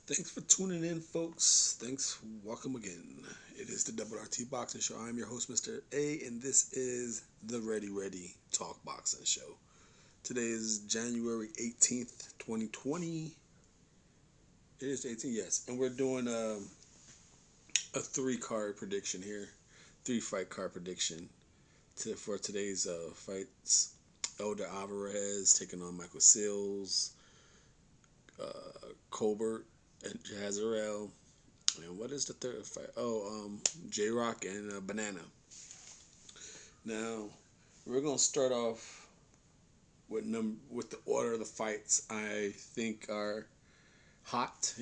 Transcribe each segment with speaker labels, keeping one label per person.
Speaker 1: Thanks for tuning in, folks. Thanks. Welcome again. It is the RRT Boxing Show. I'm your host, Mr. A, and this is the Ready Talk Boxing Show. Today is January 18th, 2020. It is 18th, yes. And we're doing a three-card prediction here. Three-fight card prediction for today's fights. Elder Alvarez taking on Michael Seals, Colbert, and Jazarel. And what is the third fight? J Rock and Banana. Now, we're gonna start off with the order of the fights I think are hot.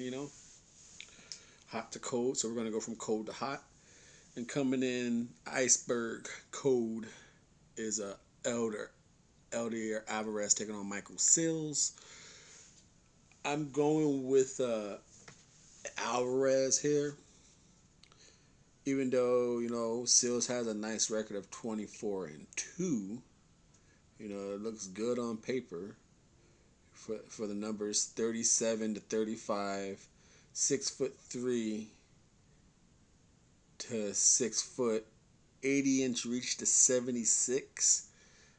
Speaker 1: Hot to cold. So we're gonna go from cold to hot. And coming in iceberg cold is Elder Alvarez taking on Michael Sills. I'm going with Alvarez here, even though Sills has a nice record of 24-2. It looks good on paper for the numbers 37-35, 6'3" to 6 foot, 80-inch reach to 76.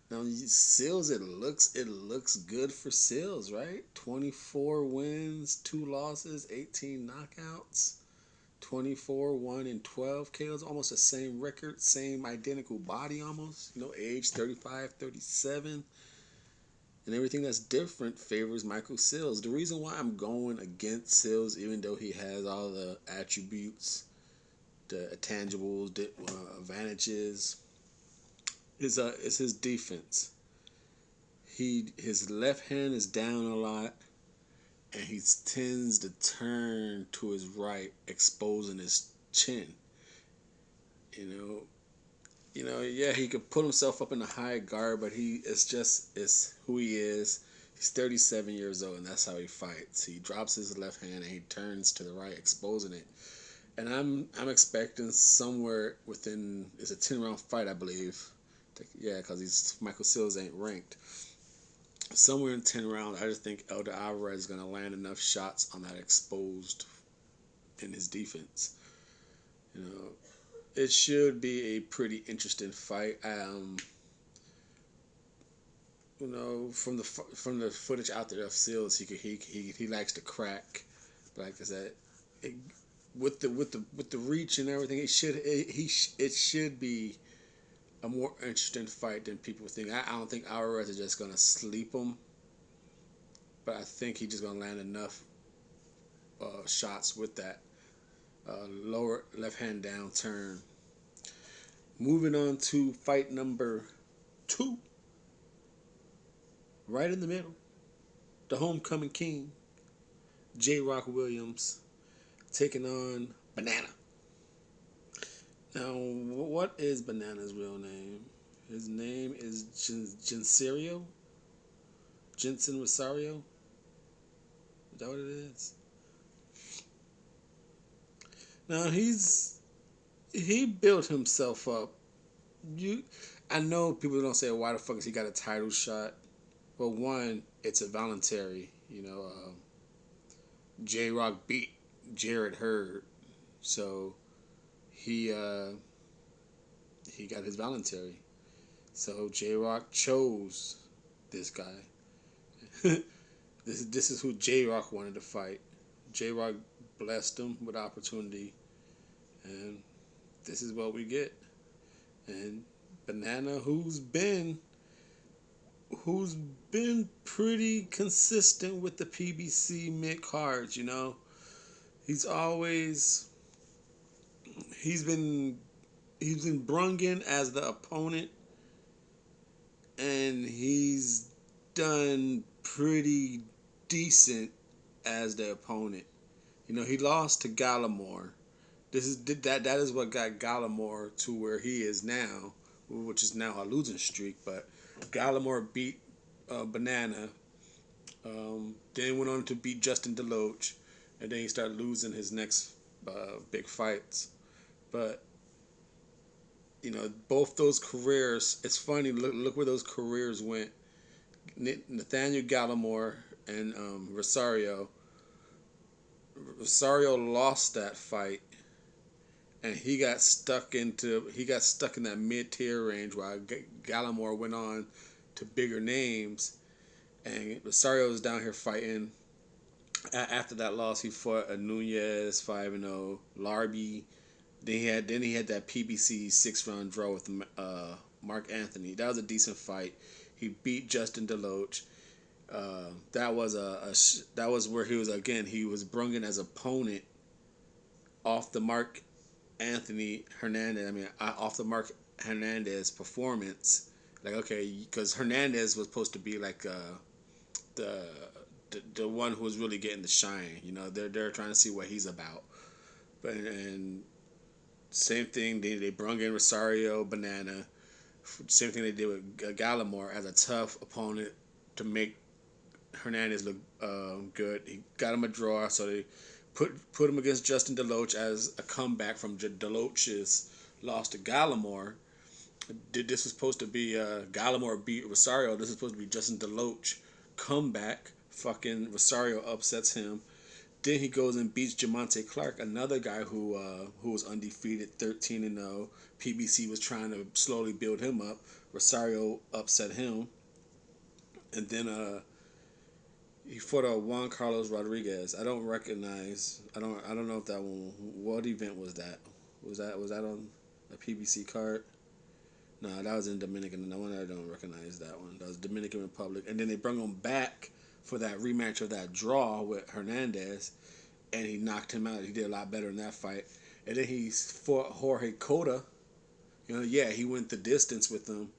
Speaker 1: Now Sills, it looks good for Sills, right? 24 wins, 2 losses, 18 knockouts. 24, 1, and 12 KOs, almost the same record, same identical body almost. Age 35, 37. And everything that's different favors Michael Sills. The reason why I'm going against Sills, even though he has all the attributes, the tangibles, the advantages, is his defense. His left hand is down a lot, and he tends to turn to his right, exposing his chin. Yeah, he could put himself up in a high guard, but it's who he is. He's 37 years old, and that's how he fights. He drops his left hand and he turns to the right, exposing it. And I'm expecting somewhere within, it's a 10-round fight, I believe. Yeah, because Michael Sills ain't ranked. Somewhere in 10 rounds, I just think Elder Alvarez is going to land enough shots on that exposed in his defense. It should be a pretty interesting fight. From the footage out there of Sills, he likes to crack. But like I said, with the reach and everything, it should be a more interesting fight than people think. I don't think Alvarez is just gonna sleep him, but I think he's just gonna land enough shots with that lower left hand down turn. Moving on to fight number 2, right in the middle, the homecoming king, J Rock Williams, taking on Banana. Now, what is Banana's real name? His name is Gensario? Jensen Rosario? Is that what it is? Now, he built himself up. I know people don't say, why the fuck has he got a title shot? Well, one, it's a voluntary. J Rock beat Jared Hurd, so he got his voluntary. So J Rock chose this guy. This is who J Rock wanted to fight. J Rock blessed him with opportunity, and this is what we get. And Banana, who's been pretty consistent with the PBC mid cards, he's always he's been brung in as the opponent, and he's done pretty decent as the opponent. He lost to Gallimore. That is what got Gallimore to where he is now, which is now a losing streak. But Gallimore beat Banana, then went on to beat Justin DeLoach, and then he started losing his next big fights. But both those careers, it's funny. Look where those careers went. Nathaniel Gallimore and Rosario Rosario lost that fight, and he got stuck in that mid tier range while Gallimore went on to bigger names, and Rosario was down here fighting. After that loss, he fought a Nunez 5-0, Larby. Then he had that PBC 6 round draw with Mark Anthony. That was a decent fight. He beat Justin Deloach. That was where he was brung in as opponent off the Mark Anthony Hernandez. I mean, off the Mark Hernandez performance. Like, okay, because Hernandez was supposed to be like the, the one who was really getting the shine. You know, they're trying to see what he's about. But and same thing, they brung in Rosario Banana. Same thing they did with Gallimore as a tough opponent to make Hernandez look good. He got him a draw, so they put him against Justin Deloach as a comeback from Deloach's loss to Gallimore. This was supposed to be Gallimore beat Rosario. This is supposed to be Justin Deloach comeback. Fucking Rosario upsets him. Then he goes and beats Jamonte Clark, another guy who was undefeated, 13-0. PBC was trying to slowly build him up. Rosario upset him, and then he fought Juan Carlos Rodriguez. I don't recognize. I don't know if that one. What event was that? Was that on a PBC card? No, that was in Dominican. No one I don't recognize that one. That was Dominican Republic, and then they brought him back for that rematch of that draw with Hernandez, and he knocked him out. He did a lot better in that fight. And then he fought Jorge Cota. You know, yeah, he went the distance with him,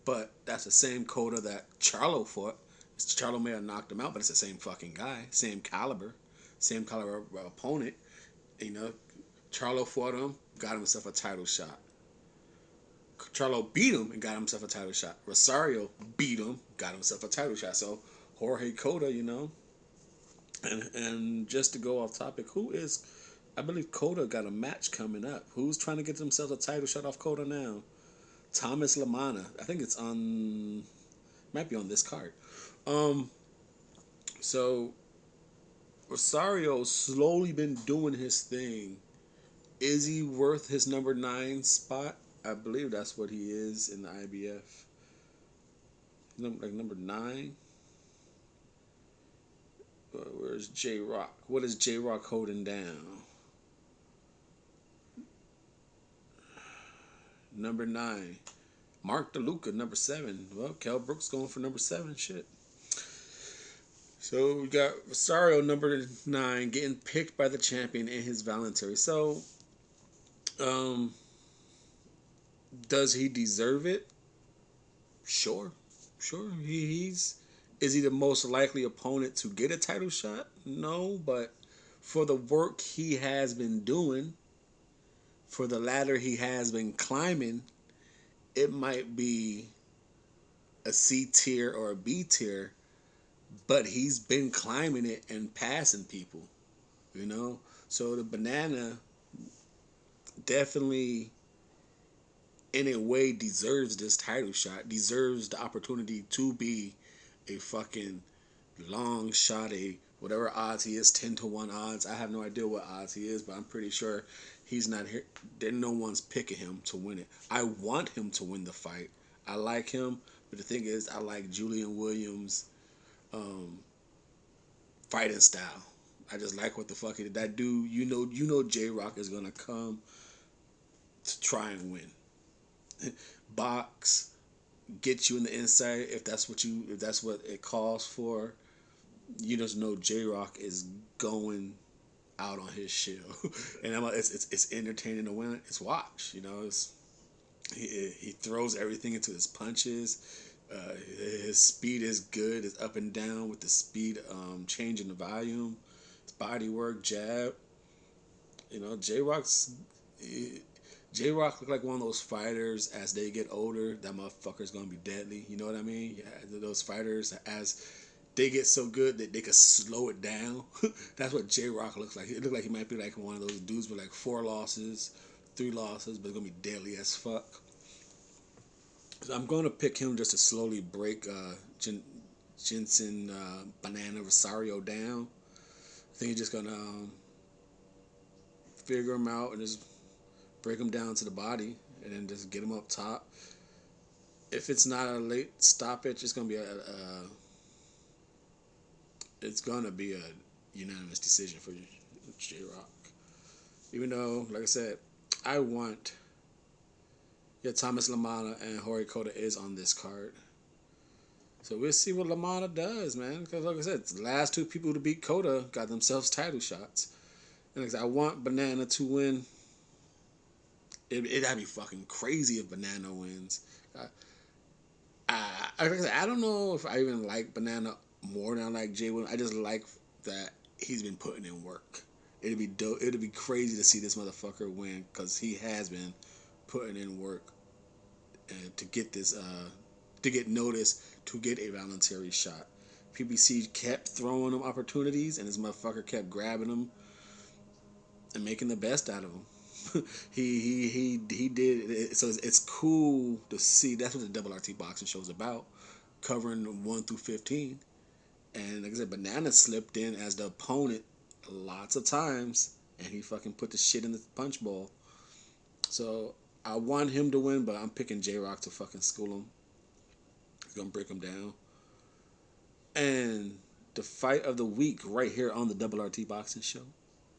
Speaker 1: but that's the same Cota that Charlo fought. Charlo may have knocked him out, but it's the same fucking guy, same caliber opponent. You know, Charlo fought him, got himself a title shot. Charlo beat him and got himself a title shot. Rosario beat him, got himself a title shot. So Jorge Cota, you know, and just to go off topic, I believe Cota got a match coming up. Who's trying to get themselves a title shot off Cota now? Thomas Lamana. I think it's on, might be on this card. Um, so Rosario's slowly been doing his thing. Is he worth his number 9 spot? I believe that's what he is in the IBF. Like number 9. Where's J Rock? What is J Rock holding down? Number 9. Mark DeLuca, number 7. Well, Kell Brooks going for number 7. Shit. So we got Rosario, number 9, getting picked by the champion in his voluntary. So, um, does he deserve it? Sure. He's is he the most likely opponent to get a title shot? No, but for the work he has been doing, for the ladder he has been climbing, it might be a C tier or a B tier, but he's been climbing it and passing people, you know? So the Banana definitely in a way deserves this title shot, deserves the opportunity to be a fucking long shot, a whatever odds he is, 10-1 odds. I have no idea what odds he is, but I'm pretty sure he's not here. Then no one's picking him to win it. I want him to win the fight. I like him, but the thing is, I like Julian Williams' fighting style. I just like what the fuck that dude. You know, J Rock is gonna come to try and win. Box, get you in the inside if that's what it calls for. You just know J Rock is going out on his shit, and it's entertaining to win. It's watch, you know. He throws everything into his punches. His speed is good. It's up and down with the speed, changing the volume. His body work, jab. You know, J Rock look like one of those fighters as they get older. That motherfucker's gonna be deadly. You know what I mean? Yeah, those fighters as they get so good that they can slow it down. That's what J Rock looks like. It looks like he might be like one of those dudes with like 4 losses, 3 losses, but it's gonna be deadly as fuck. So I'm gonna pick him just to slowly break Jensen Banana Rosario down. I think he's just gonna figure him out and just break him down to the body and then just get him up top. If it's not a late stoppage, it's gonna be a unanimous decision for J Rock. Even though, like I said, I want Thomas LaManna and Hori Kota is on this card. So we'll see what LaManna does, man. Because like I said, the last two people to beat Kota got themselves title shots. And like I said, I want Banana to win. It'd be fucking crazy if Banana wins. I don't know if I even like Banana more than I like Jay Will. I just like that he's been putting in work. It'd be dope. It'd be crazy to see this motherfucker win because he has been putting in work to get this to get noticed, to get a voluntary shot. PBC kept throwing him opportunities, and this motherfucker kept grabbing them and making the best out of them. he did it. So it's cool to see. That's what the Double RT boxing show is about, covering 1 through 15. And like I said, Banana slipped in as the opponent lots of times, and he fucking put the shit in the punch bowl. So I want him to win, but I'm picking J Rock to fucking school him. He's gonna break him down. And the fight of the week right here on the Double RT Boxing Show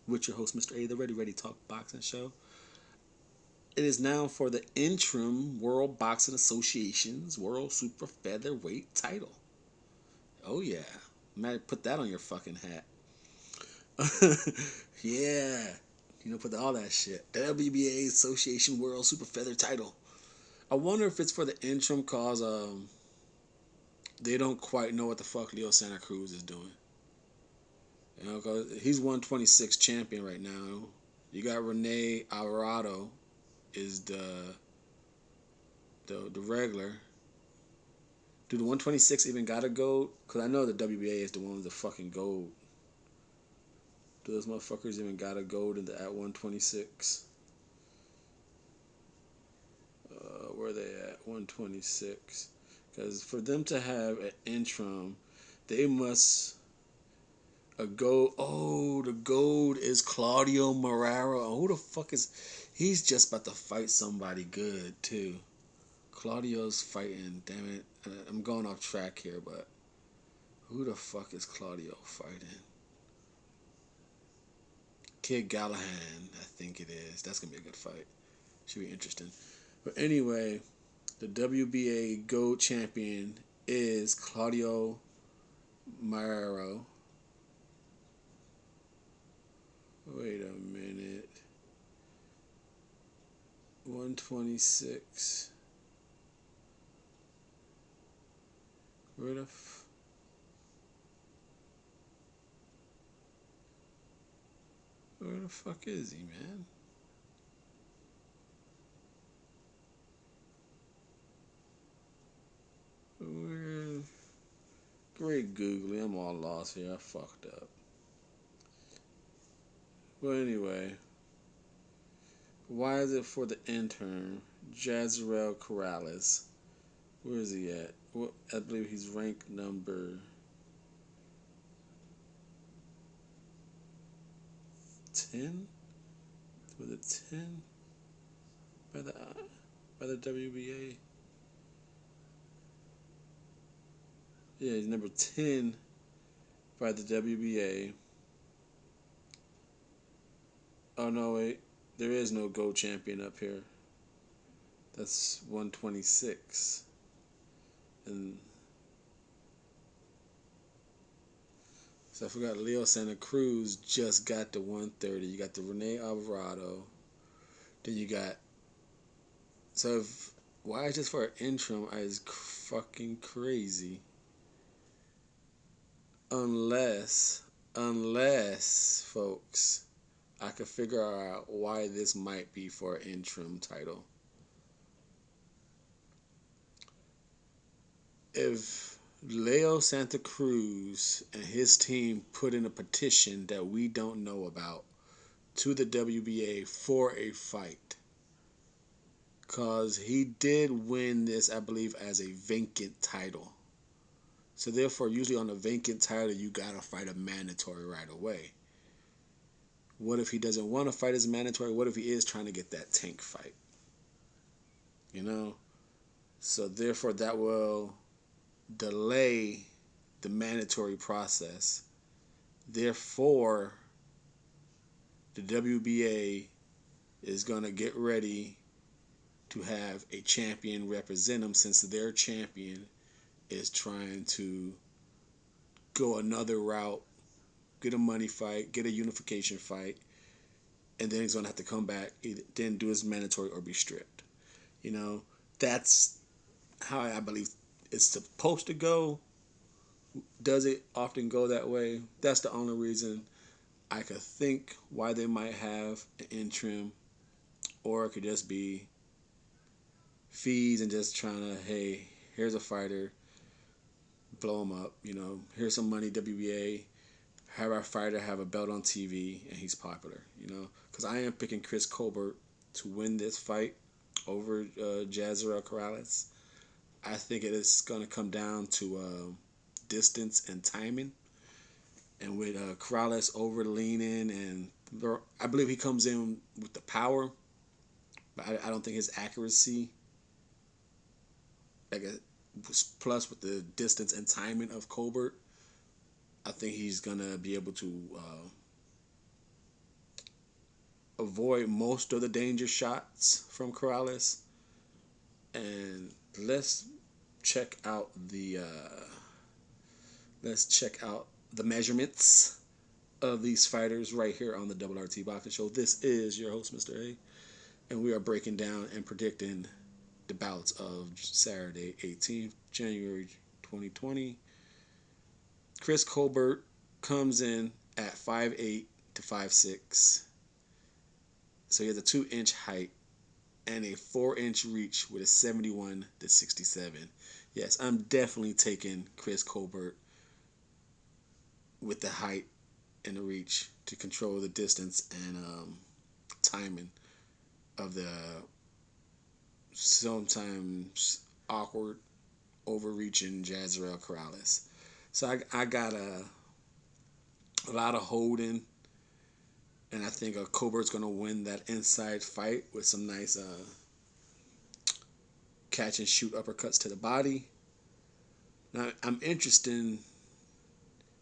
Speaker 1: with your host, Mr. A, the Ready Talk Boxing Show. It is now for the interim World Boxing Association's World Super Featherweight title. Oh yeah, might put that on your fucking hat. Yeah, put all that shit. WBA Association World Super Feather title. I wonder if it's for the interim cause they don't quite know what the fuck Leo Santa Cruz is doing. Cause he's 126 champion right now. You got Rene Alvarado is the regular. Do the 126 even got a gold? Cause I know the WBA is the one with the fucking gold. Do those motherfuckers even got a gold at 126? Where are they at? 126. Because for them to have an interim, they must a gold. Oh, the gold is Claudio Moraro. Oh, who the fuck is? He's just about to fight somebody good too. Claudio's fighting. Damn it, I'm going off track here, but who the fuck is Claudio fighting? Kid Gallahan, I think it is. That's gonna be a good fight. Should be interesting. But anyway, the WBA Gold Champion is Claudio Moraro. Wait a minute. 126. Where the fuck is he, man? Where? Great googly, I'm all lost here. I fucked up. Well, anyway, why is it for the intern, Jazreel Corrales? Where is he at? Well, I believe he's ranked number 10. Was it 10 by the WBA? Yeah, he's number 10 by the WBA. Oh no, wait, there is no gold champion up here. That's 126. And so I forgot Leo Santa Cruz just got the 130. You got the Rene Alvarado. Then you got. So if, why is this for an interim is fucking crazy. Unless, folks, I could figure out why this might be for an interim title. If Leo Santa Cruz and his team put in a petition that we don't know about to the WBA for a fight, because he did win this, I believe, as a vacant title. So therefore, usually on a vacant title, you gotta fight a mandatory right away. What if he doesn't want to fight as mandatory? What if he is trying to get that tank fight? You know? So therefore that will delay the mandatory process. Therefore, the WBA is going to get ready to have a champion represent them, since their champion is trying to go another route, get a money fight, get a unification fight, and then he's going to have to come back, then do his mandatory or be stripped. You know, that's how I believe it's supposed to go. Does it often go that way? That's the only reason I could think why they might have an interim, or it could just be fees and just trying to, hey, here's a fighter, blow him up. You know, here's some money, WBA, have our fighter have a belt on TV, and he's popular. You know, because I am picking Chris Colbert to win this fight over Jazarel Corrales. I think it is going to come down to distance and timing. And with Corrales over leaning, and I believe he comes in with the power, but I don't think his accuracy, like plus with the distance and timing of Colbert, I think he's gonna be able to avoid most of the danger shots from Corrales. And let's check out the measurements of these fighters right here on the RRT Boxing Show. This is your host, Mr. A, and we are breaking down and predicting the bouts of Saturday, 18th January 2020. Chris Colbert comes in at 5'8" to 5'6", so he has a 2-inch height and a 4-inch reach with a 71 to 67. Yes, I'm definitely taking Chris Colbert with the height and the reach to control the distance and timing of the sometimes awkward, overreaching Jazarel Corrales. So I got a lot of holding, and I think Colbert's going to win that inside fight with some nice catch and shoot uppercuts to the body. Now I'm interested in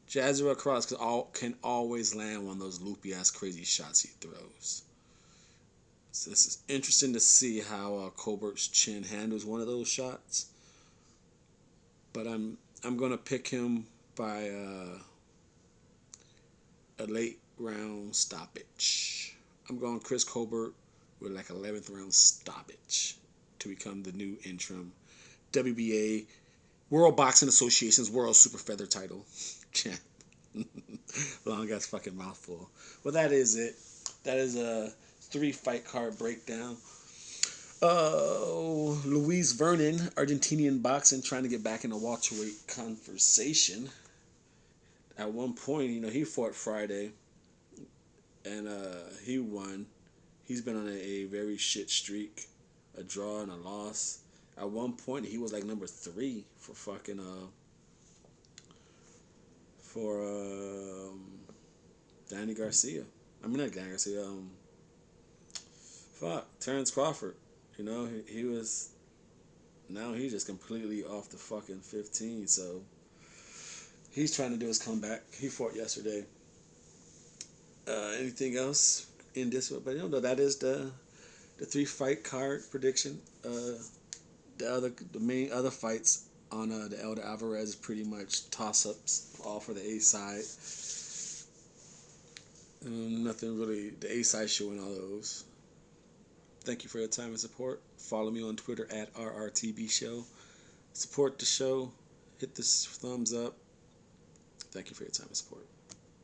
Speaker 1: Jazarel Corrales can always land one of those loopy ass crazy shots he throws. So this is interesting to see how Colbert's chin handles one of those shots. But I'm gonna pick him by a late round stoppage. I'm going Chris Colbert with like 11th round stoppage to become the new interim WBA World Boxing Association's World Super Feather title champ. Long ass fucking mouthful. Well, that is it. That is a 3-fight card breakdown. Luis Vernon, Argentinian boxing, trying to get back in the welterweight conversation. At one point, you know, he fought Friday, and he won. He's been on a very shit streak, a draw and a loss. At one point, he was like number 3 for fucking Danny Garcia. I mean, not Danny Garcia. Terrence Crawford. You know, he was. Now he's just completely off the fucking 15. So he's trying to do his comeback. He fought yesterday. Anything else in this one? But you know, that is the 3-fight card prediction. The main other fights on the Elder Alvarez is pretty much toss-ups, all for the A side. Nothing really, the A side showing all those. Thank you for your time and support. Follow me on Twitter at RRTB Show. Support the show. Hit this thumbs up. Thank you for your time and support.